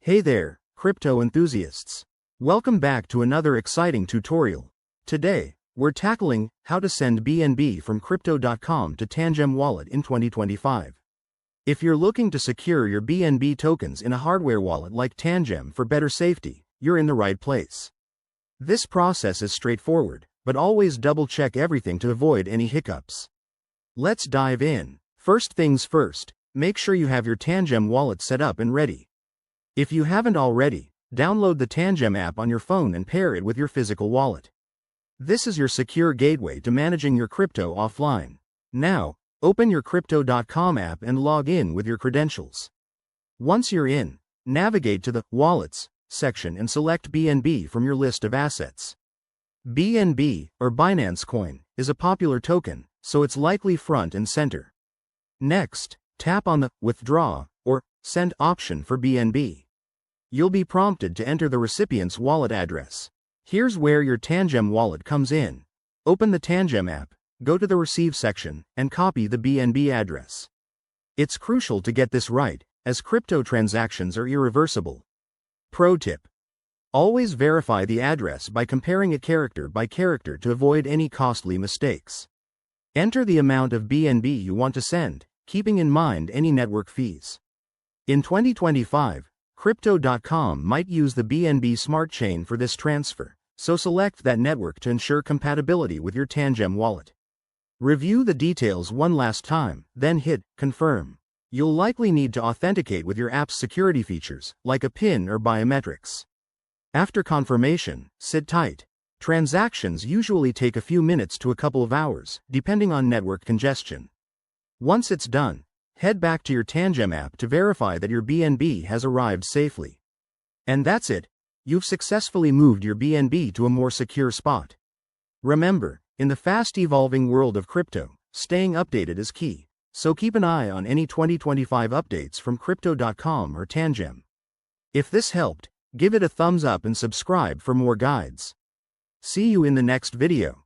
Hey there, crypto enthusiasts. Welcome back to another exciting tutorial. Today, we're tackling how to send BNB from Crypto.com to Tangem Wallet in 2025. If you're looking to secure your BNB tokens in a hardware wallet like Tangem for better safety, you're in the right place. This process is straightforward, but always double-check everything to avoid any hiccups. Let's dive in. First things first, make sure you have your Tangem wallet set up and ready. If you haven't already, download the Tangem app on your phone and pair it with your physical wallet. This is your secure gateway to managing your crypto offline. Now, open your Crypto.com app and log in with your credentials. Once you're in, navigate to the Wallets section and select BNB from your list of assets. BNB, or Binance Coin, is a popular token, so it's likely front and center. Next, tap on the Withdraw or Send option for BNB. You'll be prompted to enter the recipient's wallet address. Here's where your Tangem wallet comes in. Open the Tangem app, go to the Receive section, and copy the BNB address. It's crucial to get this right, as crypto transactions are irreversible. Pro tip: always verify the address by comparing it character by character to avoid any costly mistakes. Enter the amount of BNB you want to send, keeping in mind any network fees. In 2025, Crypto.com might use the BNB Smart Chain for this transfer, so select that network to ensure compatibility with your Tangem wallet. Review the details one last time, then hit Confirm. You'll likely need to authenticate with your app's security features, like a PIN or biometrics. After confirmation, sit tight. Transactions usually take a few minutes to a couple of hours, depending on network congestion. Once it's done, head back to your Tangem app to verify that your BNB has arrived safely. And that's it. You've successfully moved your BNB to a more secure spot. Remember, in the fast-evolving world of crypto, staying updated is key, so keep an eye on any 2025 updates from Crypto.com or Tangem. If this helped, give it a thumbs up and subscribe for more guides. See you in the next video.